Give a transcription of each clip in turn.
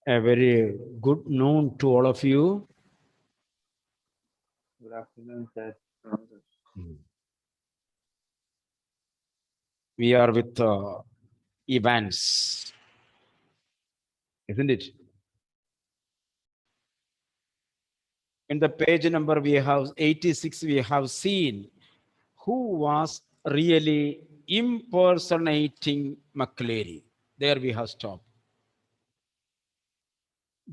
A very good noon to all of you. Good afternoon, sir. We are with Evans, isn't it? In the page number we have 86, we have seen who was really impersonating McCleary. There we have stopped.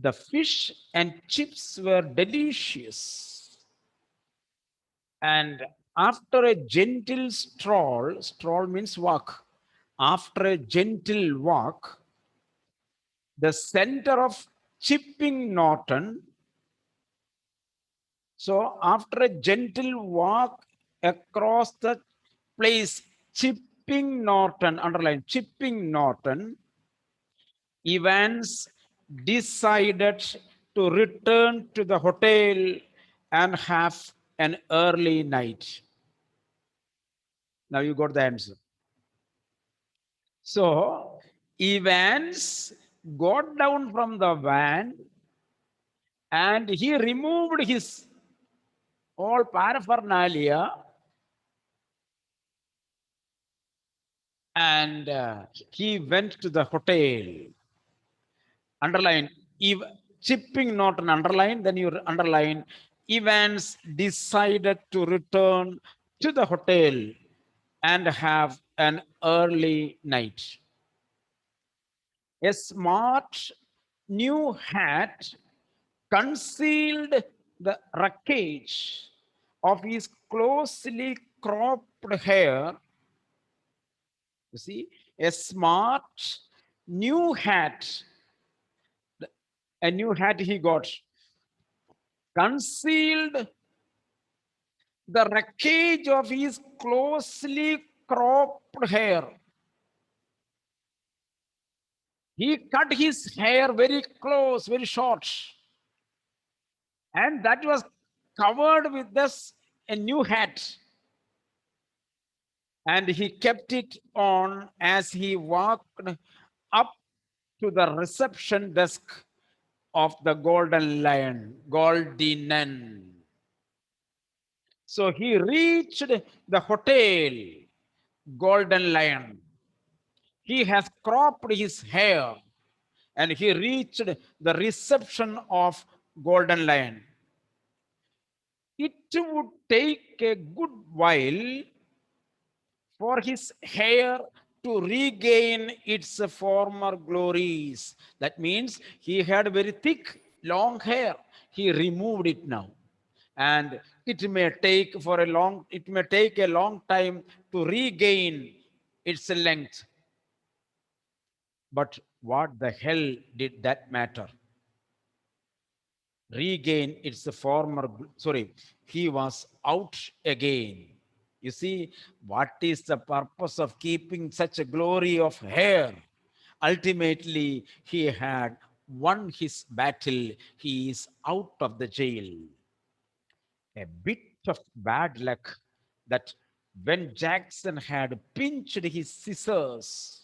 The fish and chips were delicious. And after a gentle stroll, stroll means walk. After a gentle walk, the center of Chipping Norton. So after a gentle walk across the place, Chipping Norton, underline Chipping Norton, Evans decided to return to the hotel and have an early night. Now you got the answer. So Evans got down from the van and he removed his all paraphernalia and he went to the hotel. Underline, Chipping not an underline, then you underline, Evans decided to return to the hotel and have an early night. A smart new hat concealed the wreckage of his closely cropped hair. You see, a smart new hat, a new hat he got, concealed the wreckage of his closely cropped hair. He cut his hair very close, very short, and that was covered with this a new hat. And he kept it on as he walked up to the reception desk of the Golden Lion, Goldinen. So he reached the hotel, Golden Lion. He has cropped his hair and he reached the reception of Golden Lion. It would take a good while for his hair to regain its former glories. That means he had very thick, long hair. He removed it now. And it may take a long time to regain its length. But what the hell did that matter? Regain its former, sorry, he was out again. You see, what is the purpose of keeping such a glory of hair? Ultimately, he had won his battle. He is out of the jail. A bit of bad luck that when Jackson had pinched his scissors,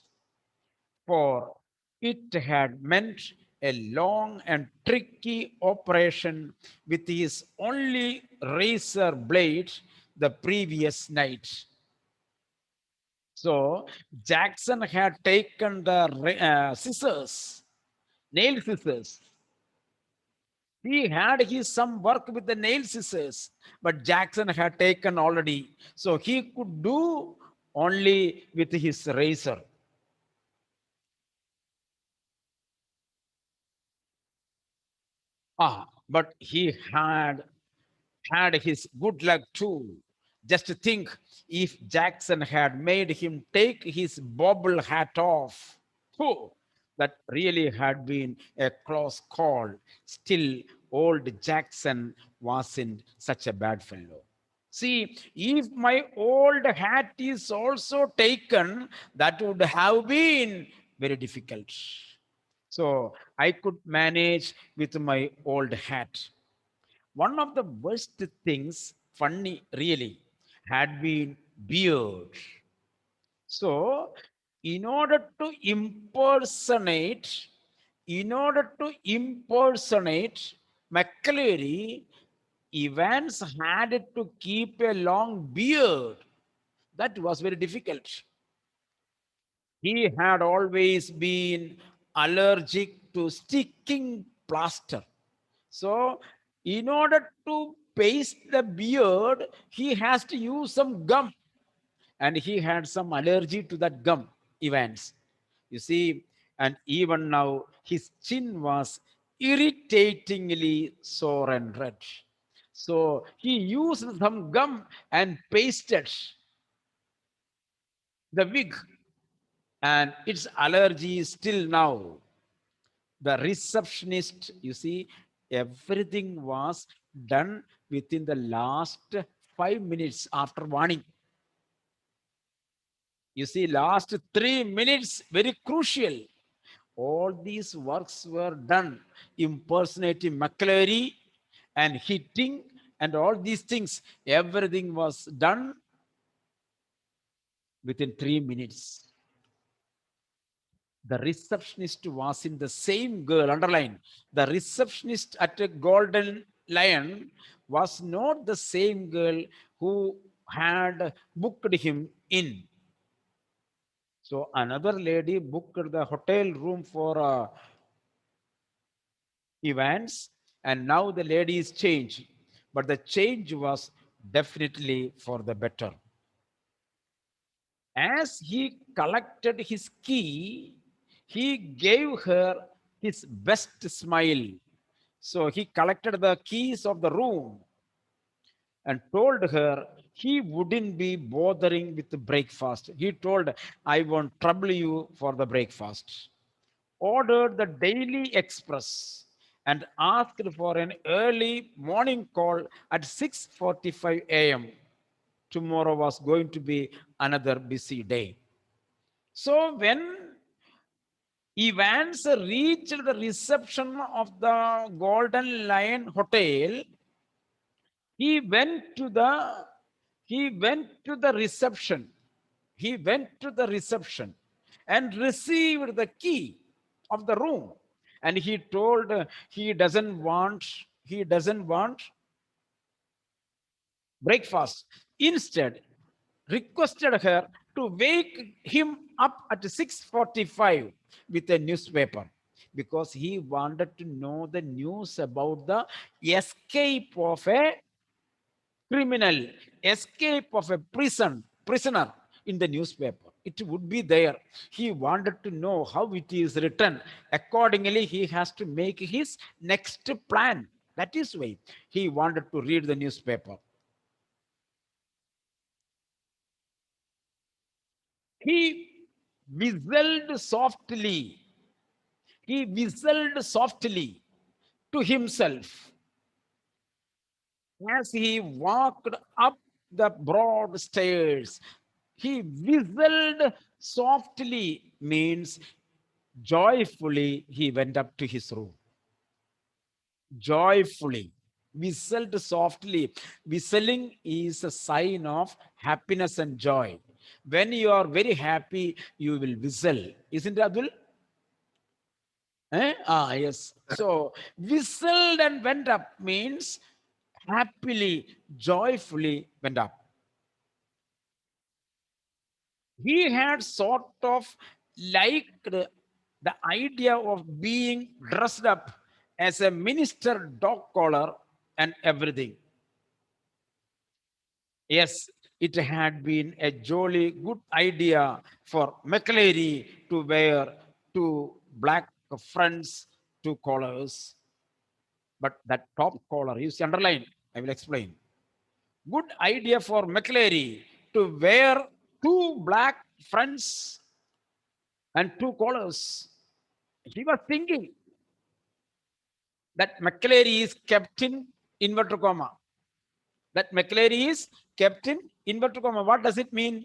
for it had meant a long and tricky operation with his only razor blade the previous night. So Jackson had taken the scissors, nail scissors. He had his some work with the nail scissors, but Jackson had taken already. So he could do only with his razor. But he had his good luck too. Just think if Jackson had made him take his bobble hat off. Oh, that really had been a close call. Still, old Jackson wasn't such a bad fellow. See, if my old hat is also taken, that would have been very difficult. So I could manage with my old hat. One of the worst things, funny really, had been beard. So, in order to impersonate in order to impersonate McCleary, Evans had to keep a long beard. That was very difficult. He had always been allergic to sticking plaster. So, in order to paste the beard, he has to use some gum. And he had some allergy to that gum, Evans. You see, and even now his chin was irritatingly sore and red. So he used some gum and pasted the wig, and its allergy is still now. The receptionist, you see, everything was done within the last 5 minutes after warning. You see, last 3 minutes, very crucial. All these works were done impersonating McCleary and hitting and all these things. Everything was done within 3 minutes. The receptionist was in the same girl, underline. The receptionist at a Golden Lion was not the same girl who had booked him in. So another lady booked the hotel room for Evans, and now the lady is changed. But the change was definitely for the better. As he collected his key, he gave her his best smile. So he collected the keys of the room and told her he wouldn't be bothering with the breakfast. He told, I won't trouble you for the breakfast. Ordered the Daily Express and asked for an early morning call at 6:45 a.m. Tomorrow was going to be another busy day. So when Evans reached the reception of the Golden Lion Hotel, he went to the he went to the reception. He went to the reception and received the key of the room. And he told he doesn't want breakfast. Instead, requested her to wake him up at 6:45 with a newspaper because he wanted to know the news about the escape of a criminal, escape of a prisoner in the newspaper. It would be there. He wanted to know how it is written. Accordingly, he has to make his next plan. That is why he wanted to read the newspaper. He whistled softly. He whistled softly to himself as he walked up the broad stairs. He whistled softly, means joyfully he went up to his room. Joyfully. Whistled softly. Whistling is a sign of happiness and joy. When you are very happy, you will whistle. Isn't it, Abdul? Yes. So whistled and went up means happily, joyfully went up. He had sort of liked the idea of being dressed up as a minister dog collar and everything. Yes, it had been a jolly good idea for McCleary to wear two black fronts, two collars, but that top collar, you see, underline, I will explain. Good idea for McCleary to wear two black fronts and two collars. He was thinking that McCleary is kept in inverted comma. That McCleary is kept in inverted comma. What does it mean?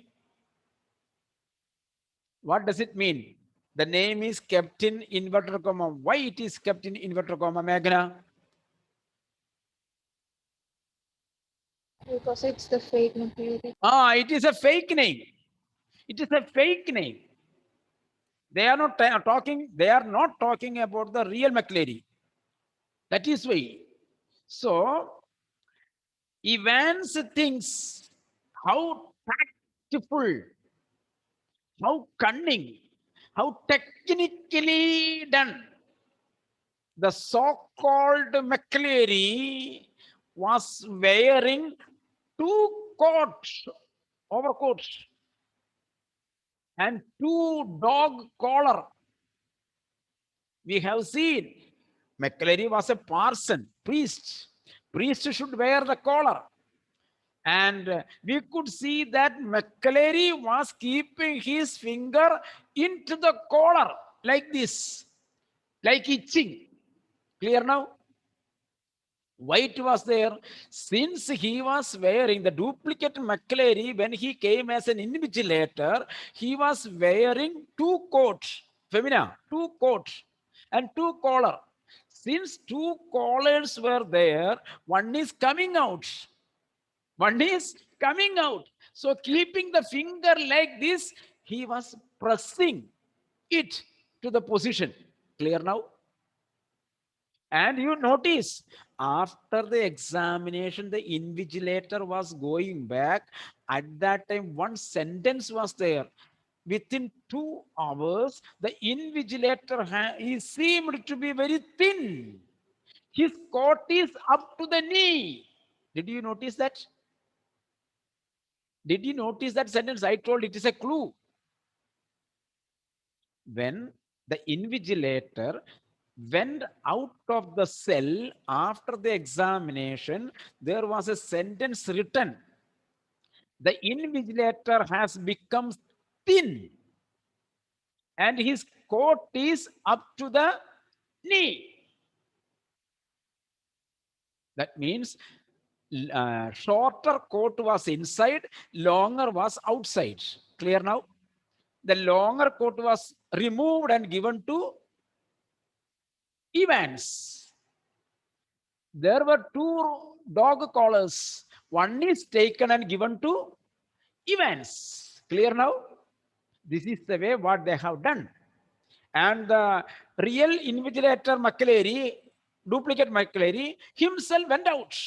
What does it mean? The name is kept in inverted comma. Why it is kept in inverted comma, Meghna? Because it's the fake McCleary. It is a fake name. It is a fake name. They are not talking. They are not talking about the real McClary. That is why. So Evans thinks how tactful, how cunning, how technically done the so-called McClary was wearing two coats, overcoats, and two dog collar. We have seen McClary was a parson, priest. Priest should wear the collar. And we could see that McClary was keeping his finger into the collar like this, like itching. Clear now? White was there. Since he was wearing the duplicate McClary, when he came as an invigilator, he was wearing two coats, femina, two coats, and two collar. Since two collars were there, one is coming out. One is coming out. So keeping the finger like this, he was pressing it to the position. Clear now? And you notice after the examination, the invigilator was going back. At that time, one sentence was there. Within 2 hours, the invigilator he seemed to be very thin. His coat is up to the knee. Did you notice that? Did you notice that sentence? I told it is a clue. When the invigilator went out of the cell after the examination, there was a sentence written. The invigilator has become thin and his coat is up to the knee. That means shorter coat was inside, longer was outside. Clear now? The longer coat was removed and given to Evans. There were two dog collars. One is taken and given to Evans. Clear now? This is the way what they have done. And the real invigilator McClary, duplicate McClary, himself went out.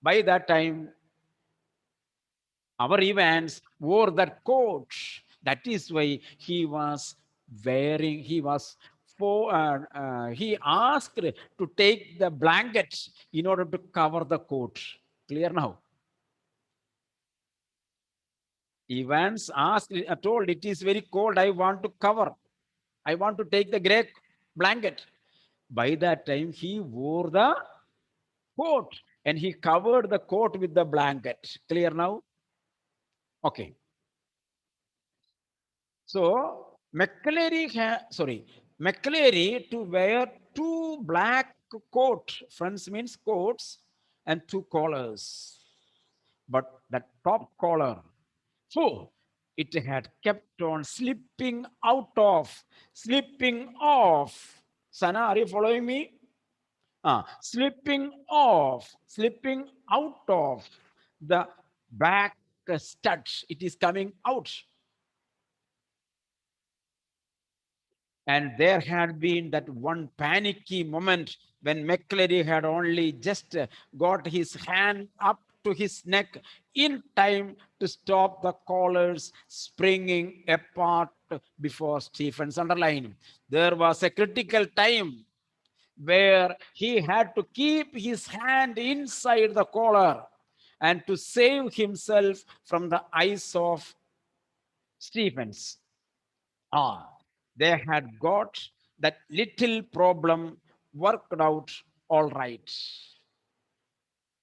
By that time, our Evans wore that coat. That is why he was wearing, he asked to take the blanket in order to cover the coat. Clear now? Evans asked, told it is very cold. I want to cover. I want to take the gray blanket. By that time, he wore the coat and he covered the coat with the blanket. Clear now? Okay. So McClary to wear two black coat, fronts means coats, and two collars. But the top collar, so it had kept on slipping off. Sana, are you following me? Slipping out of the back studs. It is coming out. And there had been that one panicky moment when McClary had only just got his hand up to his neck in time to stop the collars springing apart before Stephen's underline. There was a critical time where he had to keep his hand inside the collar and to save himself from the eyes of Stephens. They had got that little problem worked out all right.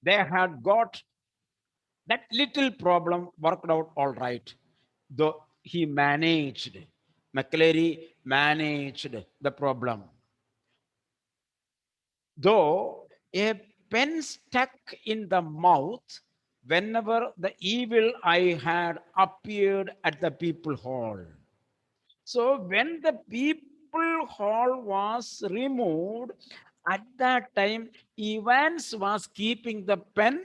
They had got that little problem worked out all right. Though he managed, McClary managed the problem. Though a pen stuck in the mouth whenever the evil eye had appeared at the people hall. So when the people hall was removed, at that time, Evans was keeping the pen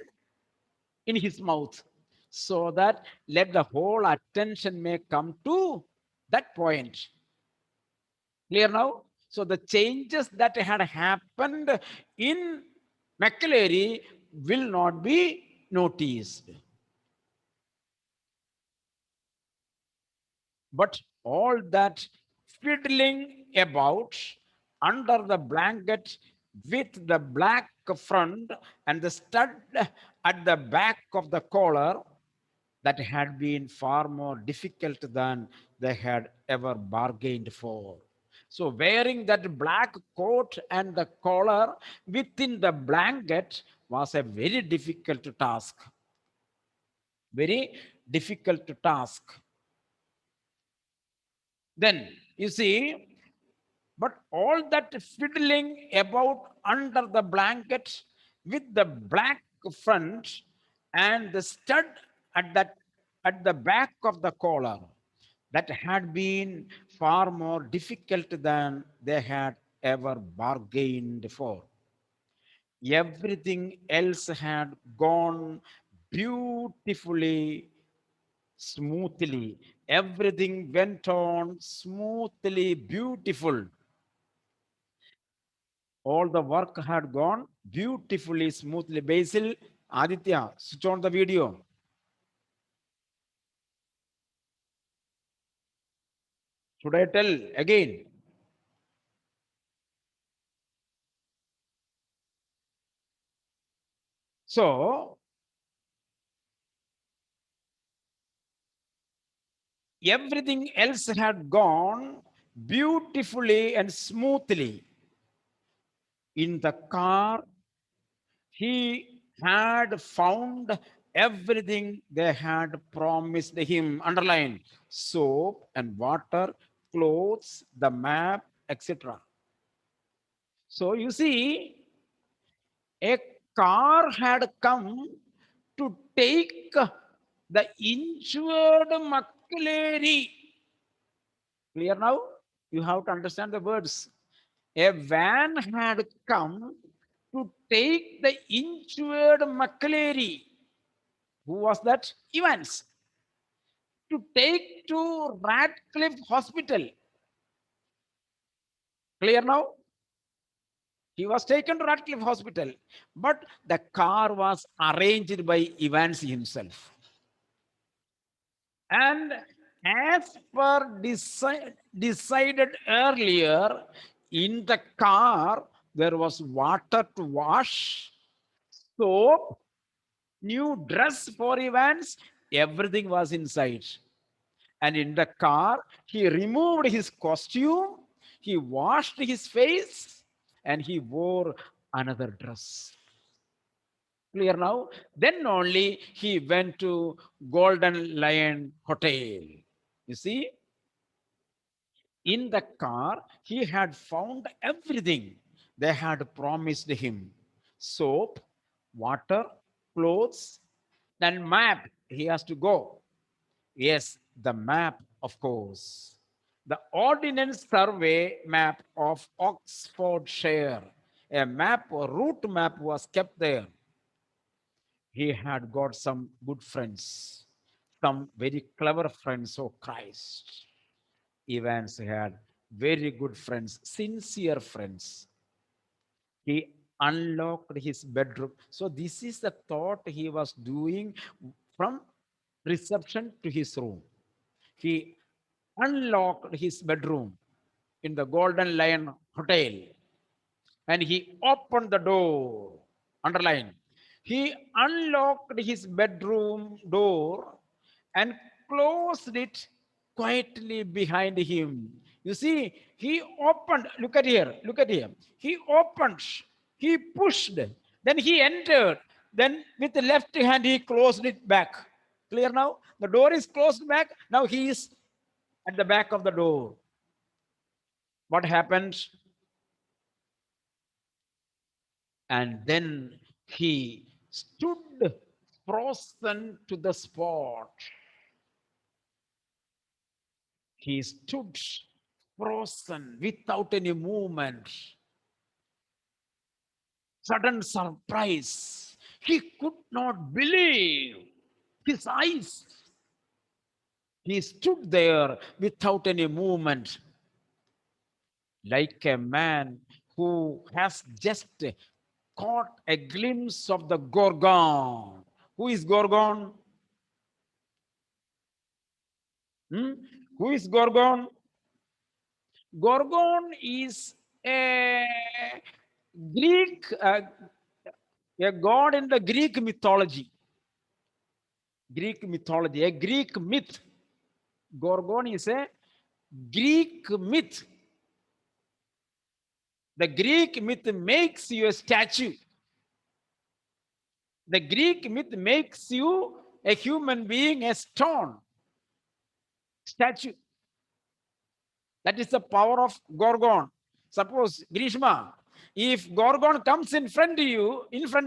in his mouth so that let the whole attention may come to that point. Clear now? So the changes that had happened in McClary will not be noticed. But all that fiddling about under the blanket with the black front and the stud at the back of the collar, that had been far more difficult than they had ever bargained for. So, wearing that black coat and the collar within the blanket was a very difficult task. Very difficult task. Then, you see, but all that fiddling about under the blanket with the black front and the stud at that at the back of the collar, that had been far more difficult than they had ever bargained for. Everything else had gone beautifully, smoothly. Everything went on smoothly, beautiful. All the work had gone beautifully, smoothly. Basil, Aditya, switch on the video. Should I tell again? So, everything else had gone beautifully and smoothly. In the car, he had found everything they had promised him. Underline soap and water, clothes, the map, etc. So, you see, a car had come to take the injured McClary. Clear now? You have to understand the words. A van had come to take the injured McClary. Who was that? Evans. To take to Radcliffe Hospital. Clear now? He was taken to Radcliffe Hospital, but the car was arranged by Evans himself. And as per decided earlier, in the car, there was water to wash, soap, new dress for Evans, everything was inside. And in the car, he removed his costume, he washed his face, and he wore another dress. Clear now? Then only he went to Golden Lion Hotel. You see, in the car, he had found everything they had promised him: soap, water, clothes, then map. He has to go. Yes, the map, of course. The Ordnance Survey map of Oxfordshire. A map, a route map was kept there. He had got some good friends, some very clever friends. Oh, Christ. Evans had very good friends, sincere friends. He unlocked his bedroom. So, this is the thought he was doing from reception to his room. He unlocked his bedroom in the Golden Lion Hotel and he opened the door. Underline. He unlocked his bedroom door and closed it quietly behind him. You see, he opened, look at here. He opened, he pushed, then he entered, then with the left hand he closed it back. Clear now? The door is closed back. Now he is at the back of the door. What happened? And then he stood frozen to the spot. He stood frozen without any movement. Sudden surprise. He could not believe his eyes. He stood there without any movement. like a man who has just caught a glimpse of the Gorgon. Who is Gorgon? Hmm? Who is Gorgon? Gorgon is a Greek, a god in the Greek mythology. Greek mythology, a Greek myth. Gorgon is a Greek myth. The Greek myth makes you a statue. The Greek myth makes you a human being, a stone statue. That is the power of Gorgon. Suppose Grishma, if Gorgon comes in front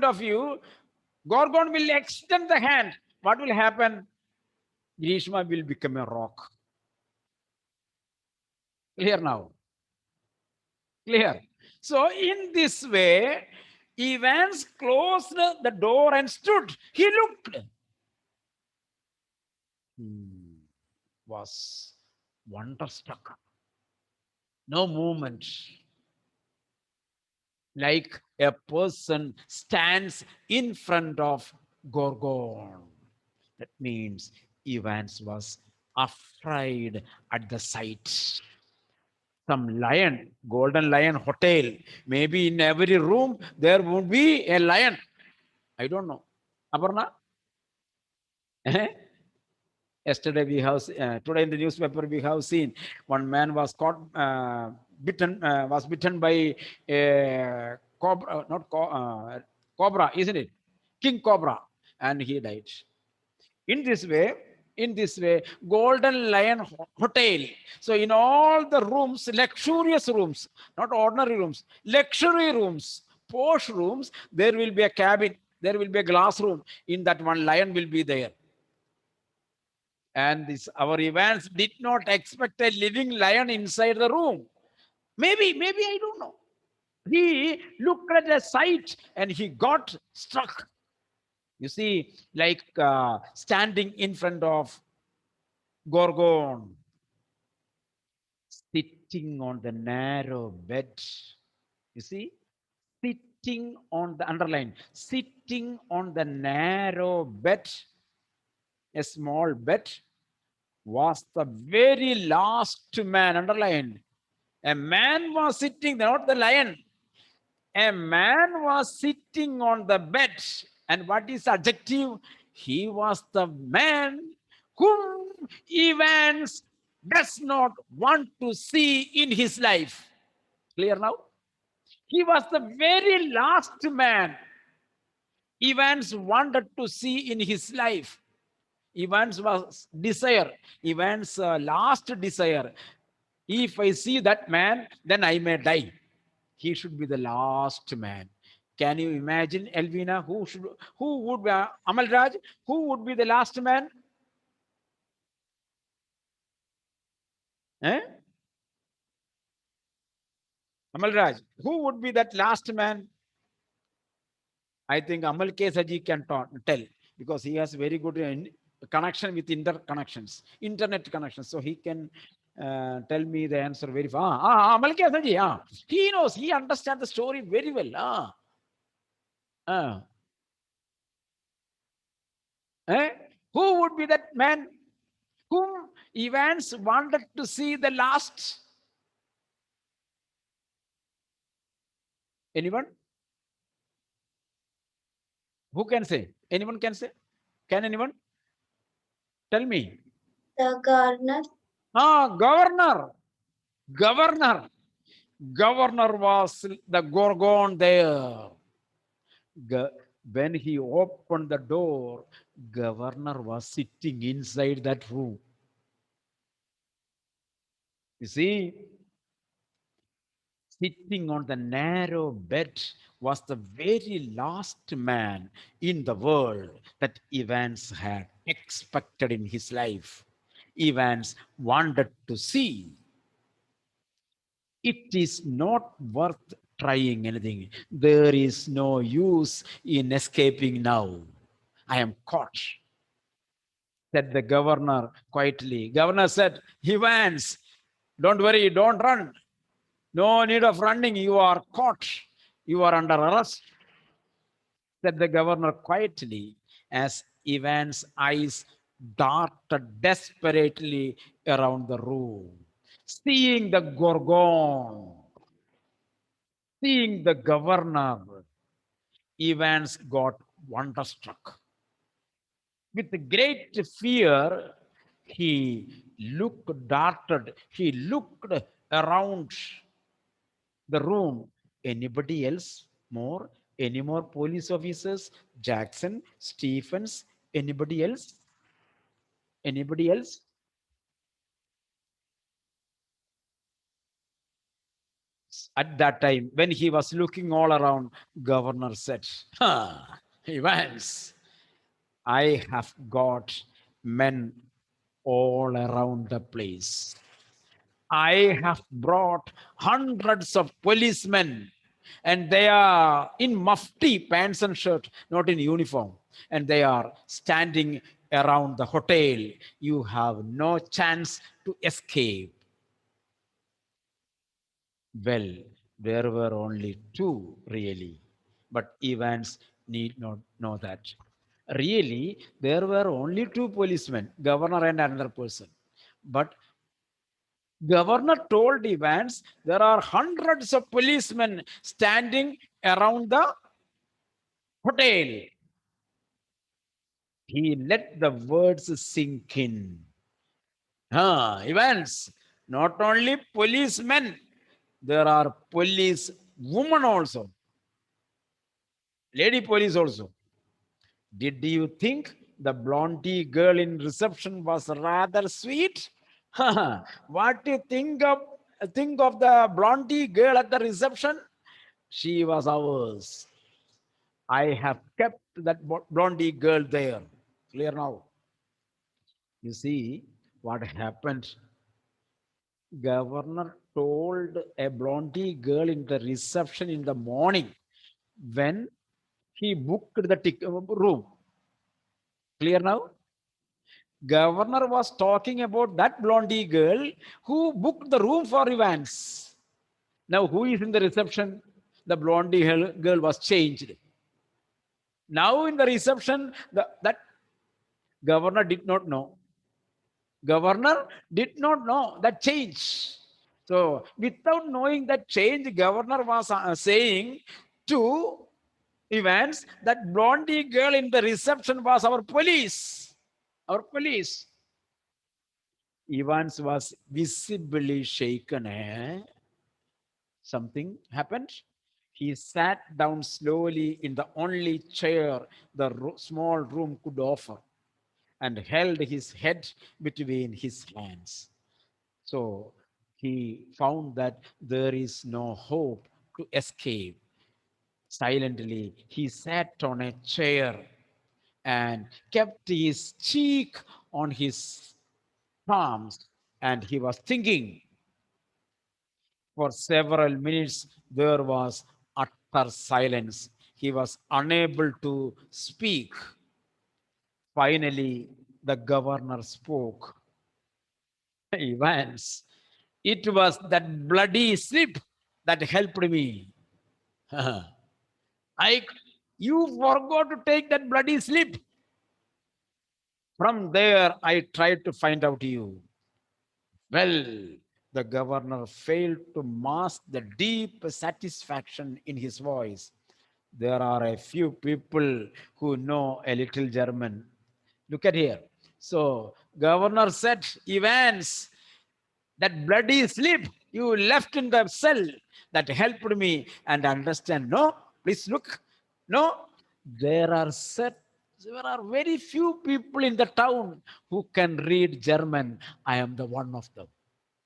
of you, Gorgon will extend the hand. What will happen? Grishma will become a rock. Clear now? Clear. So in this way, Evans closed the door and stood. He looked. Was wonderstruck. No movement. Like a person stands in front of Gorgon. That means Evans was afraid at the sight. Some lion, golden lion hotel. Maybe in every room there would be a lion. I don't know. Aparna? Eh? Yesterday we have, today in the newspaper we have seen one man was caught, was bitten by a cobra, not cobra, isn't it? King cobra, and he died. In this way, Golden Lion Hotel. So in all the rooms, luxurious rooms, not ordinary rooms, luxury rooms, posh rooms, there will be a cabin, there will be a glass room. In that one lion will be there. And this our Evans did not expect a living lion inside the room. Maybe I don't know. He looked at a sight and he got struck. You see, like standing in front of Gorgon, sitting on the narrow bed. You see, sitting on the underline, sitting on the narrow bed, a small bed, was the very last man. Underlined. A man was sitting, not the lion. A man was sitting on the bed. And what is adjective? He was the man whom Evans does not want to see in his life. Clear now? He was the very last man Evans wanted to see in his life. Evans was desire. Evans' last desire. If I see that man, then I may die. He should be the last man. Can you imagine, Elvina, who would be, Amal Raj, who would be the last man? Eh? Amal Raj, who would be that last man? I think Amal Kesaji can tell because he has very good connection with internet connections. So he can tell me the answer very fast. Amal Kesaji, he knows, he understands the story very well. Eh? Who would be that man whom Evans wanted to see the last? Anyone? Who can say? Anyone can say? Can anyone? Tell me. The governor. Governor. Governor. Governor was the Gorgon there. When he opened the door, Governor was sitting inside that room. You see, sitting on the narrow bed was the very last man in the world that Evans had expected in his life. Evans wanted to see. It is not worth trying anything. There is no use in escaping now. I am caught, said the governor quietly. Governor said, Evans, don't worry, don't run. No need of running. You are caught. You are under arrest, said the governor quietly as Ivan's eyes darted desperately around the room. Seeing the Gorgon, seeing the governor, Evans got wonderstruck. With great fear, he looked around the room. Anybody else more? Any more police officers? Jackson, Stephens, anybody else? Anybody else? At that time, when he was looking all around, governor said, Evans, I have got men all around the place. I have brought hundreds of policemen, and they are in mufti pants and shirt, not in uniform, and they are standing around the hotel. You have no chance to escape. Well, there were only two really, but Evans need not know that. Really, there were only two policemen, governor and another person. But governor told Evans there are hundreds of policemen standing around the hotel. He let the words sink in. Evans, not only policemen, there are police women also, lady police also. Did you think the blondie girl in reception was rather sweet? What do you think of the blondie girl at the reception? She was ours. I have kept that blondie girl there. Clear now. You see what happened? Governor told a blondie girl in the reception in the morning when he booked the room. Clear now? Governor was talking about that blondie girl who booked the room for Evans. Now, who is in the reception? The blondie girl was changed. Now, in the reception, that governor did not know. Governor did not know that change. So, without knowing that change, governor was saying to Evans that blondie girl in the reception was our police. Our police. Evans was visibly shaken. Something happened. He sat down slowly in the only chair the small room could offer and held his head between his hands. So he found that there is no hope to escape. Silently, he sat on a chair and kept his cheek on his palms, and he was thinking. For several minutes, there was utter silence. He was unable to speak. Finally, the governor spoke. Evans, it was that bloody slip that helped me. I, you forgot to take that bloody slip. From there, I tried to find out you. Well, the governor failed to mask the deep satisfaction in his voice. There are a few people who know a little German. Look at here. So, governor said, Evans, that bloody slip you left in the cell that helped me and understand. No, please look. No, there are set. There are very few people in the town who can read German. I am the one of them.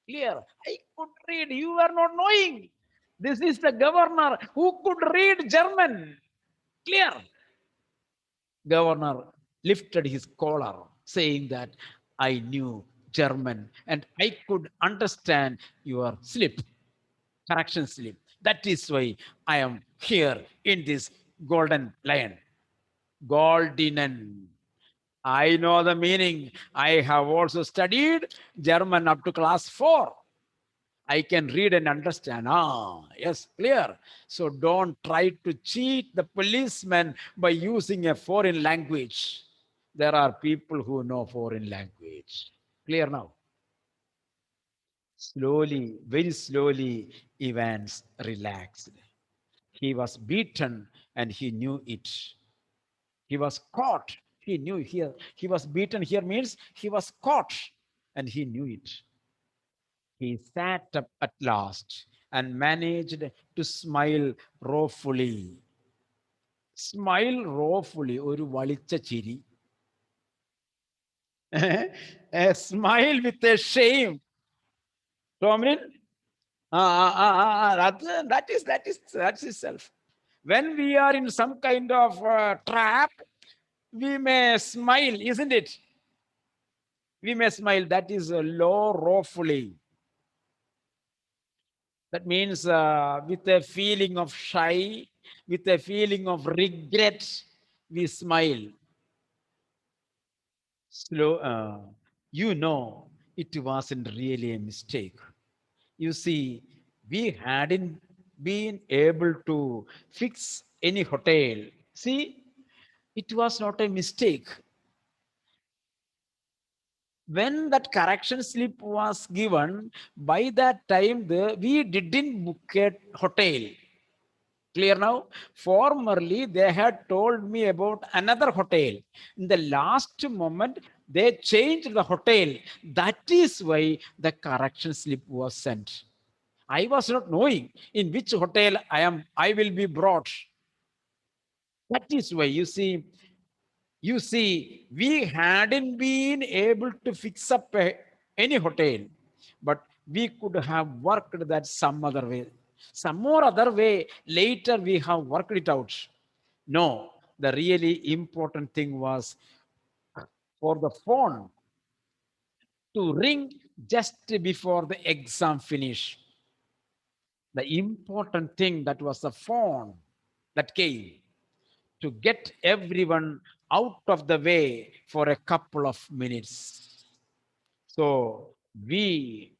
Clear. I could read. You are not knowing. This is the governor who could read German. Clear. Governor lifted his collar, saying that I knew German and I could understand your slip, correction slip. That is why I am here in this golden lion. Goldenen. I know the meaning. I have also studied German up to class 4. I can read and understand. Ah, yes, clear. So don't try to cheat the policeman by using a foreign language. There are people who know foreign language. Clear now? Slowly, very slowly, Evans relaxed. He was beaten and he knew it. He was caught. He knew here. He was beaten here means he was caught and he knew it. He sat up at last and managed to smile ruefully. Smile ruefully, ഒരു വളിച്ച ചിരി. A smile with a shame. Dominic, that's itself. When we are in some kind of trap, we may smile, isn't it? We may smile. That is low ruefully. That means with a feeling of shy, with a feeling of regret, we smile. Slow, it wasn't really a mistake. You see, we hadn't been able to fix any hotel. See, it was not a mistake. When that correction slip was given, by that time we didn't book a hotel. Clear now? Formerly, they had told me about another hotel. In the last moment, they changed the hotel. That is why the correction slip was sent. I was not knowing in which hotel I will be brought. That is why you see, we hadn't been able to fix up any hotel, but we could have worked that some other way. Some more other way, later we have worked it out. No, the really important thing was for the phone to ring just before the exam finish. The important thing that was the phone that came to get everyone out of the way for a couple of minutes. So we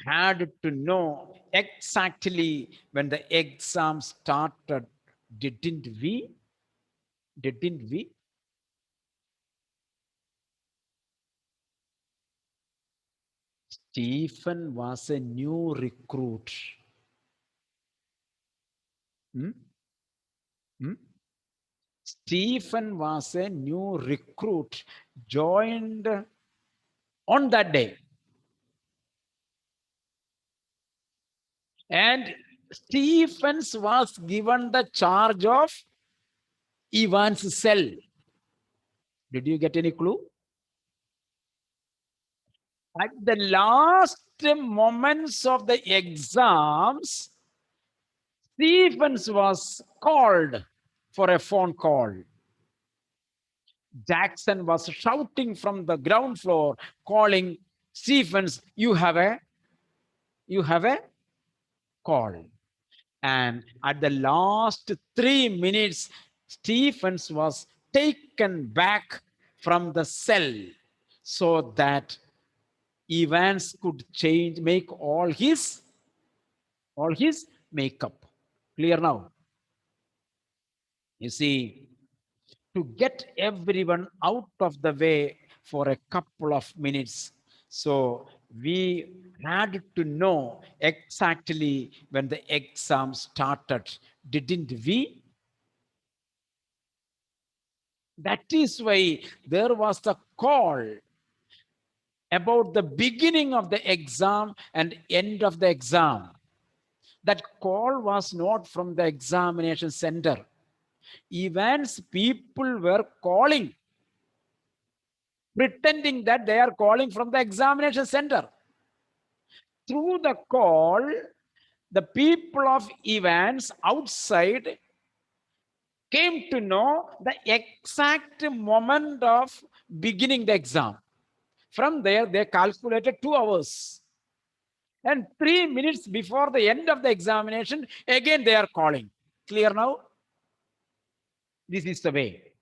had to know exactly when the exam started, didn't we? Didn't we? Stephen was a new recruit. Hmm? Hmm? Stephen was a new recruit, joined on that day. And Stephens was given the charge of Evans' cell. Did you get any clue? At the last moments of the exams, Stephens was called for a phone call. Jackson was shouting from the ground floor, calling Stephens, you have a call. And at the last 3 minutes, Stephens was taken back from the cell so that Evans could make all his makeup. Clear now? You see, to get everyone out of the way for a couple of minutes. So we had to know exactly when the exam started, didn't we? That is why there was the call about the beginning of the exam and end of the exam. That call was not from the examination center. Events people were calling, pretending that they are calling from the examination center. Through the call, the people of Evans outside came to know the exact moment of beginning the exam. From there, they calculated 2 hours. And 3 minutes before the end of the examination, again they are calling. Clear now? This is the way.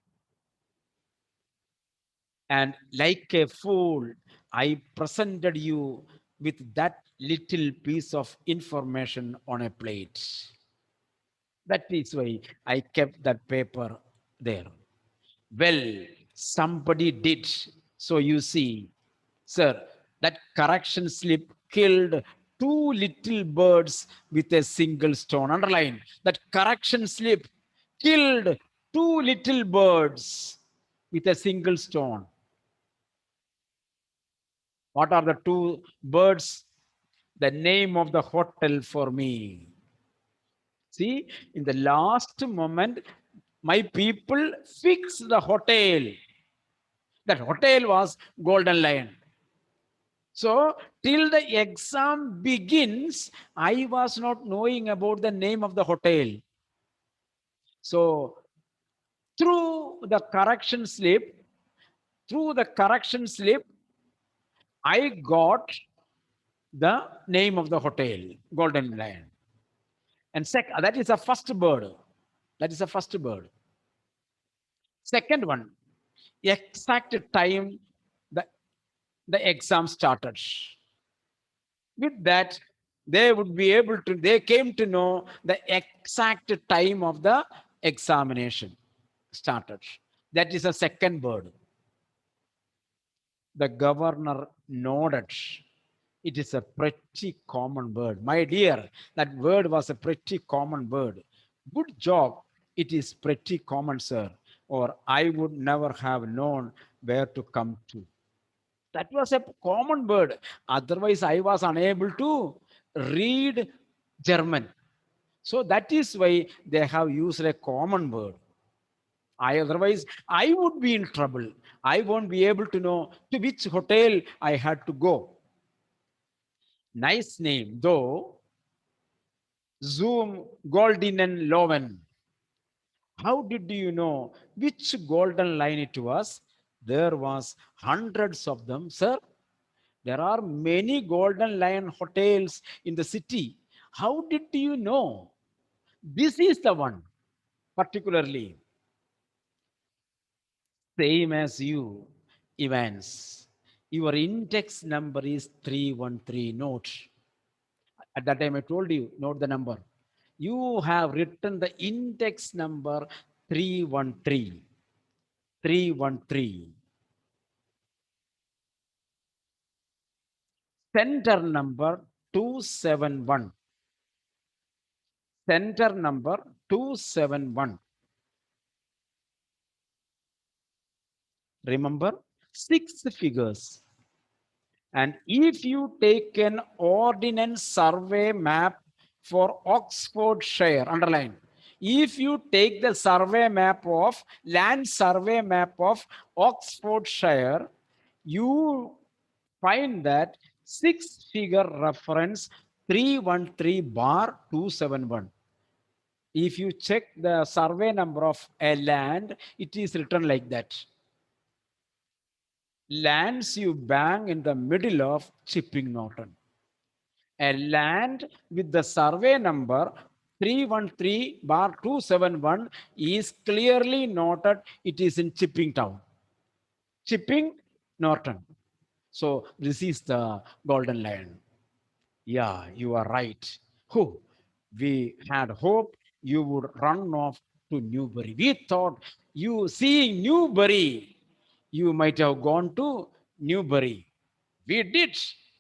And like a fool, I presented you with that little piece of information on a plate. That is why I kept that paper there. Well, somebody did. So you see, sir, that correction slip killed two little birds with a single stone. Underline that correction slip killed two little birds with a single stone. What are the two birds? The name of the hotel for me. See, in the last moment, my people fixed the hotel. That hotel was Golden Lion. So, till the exam begins, I was not knowing about the name of the hotel. So, through the correction slip, through the correction slip, I got the name of the hotel, Golden Lion. And that is the first bird. That is the first bird. Second one, exact time the, the exam started. With that, they would be able to, they came to know the exact time of the examination started. That is a second bird. The governor nodded. It is a pretty common word. My dear, that word was a pretty common word. Good job. It is pretty common, sir. Or I would never have known where to come to. That was a common word. Otherwise, I was unable to read German. So that is why they have used a common word. Otherwise, I would be in trouble. I won't be able to know to which hotel I had to go. Nice name, though. Zoom Goldinen Loven. How did you know which golden line it was? There was hundreds of them, sir. There are many Golden Lion hotels in the city. How did you know? This is the one, particularly. Same as you, Evans. Your index number is 313. Note. At that time, I told you, note the number. You have written the index number 313. 313. Center number 271. Center number 271. Remember, six figures. And if you take an ordnance survey map for Oxfordshire, underline, if you take the survey map of land survey map of Oxfordshire, you find that six figure reference 313 bar 271. If you check the survey number of a land, it is written like that. Lands you bang in the middle of Chipping Norton. A land with the survey number 313 bar 271 is clearly noted. It is in Chipping Town. Chipping Norton. So this is the Golden Lion. Yeah, you are right. Who? We had hope you would run off to Newbury. We thought you seeing Newbury, you might have gone to Newbury. We did.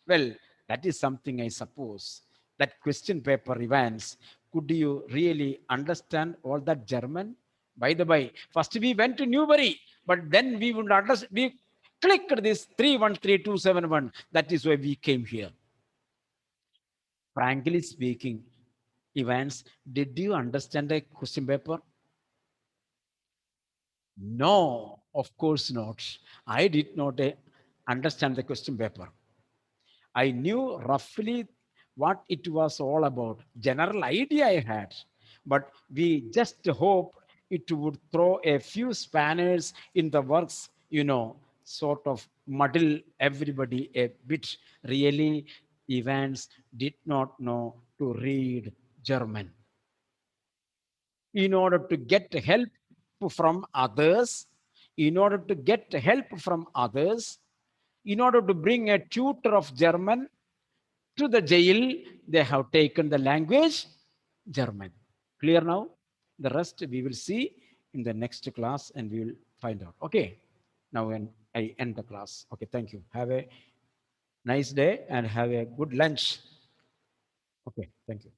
Well, that is something I suppose. That question paper, Evans, could you really understand all that German? By the by, first we went to Newbury, but then we would understand. We clicked this 313271. That is why we came here. Frankly speaking, Evans, did you understand the question paper? No, of course not. I did not understand the question paper. I knew roughly what it was all about, general idea I had, but we just hope it would throw a few spanners in the works, sort of muddle everybody a bit. Really, Evans did not know to read German. In order to get help from others, in order to get help from others, in order to bring a tutor of German, to the jail, they have taken the language German. Clear now? The rest we will see in the next class and we will find out. Okay. Now I end the class. Okay. Thank you. Have a nice day and have a good lunch. Okay. Thank you.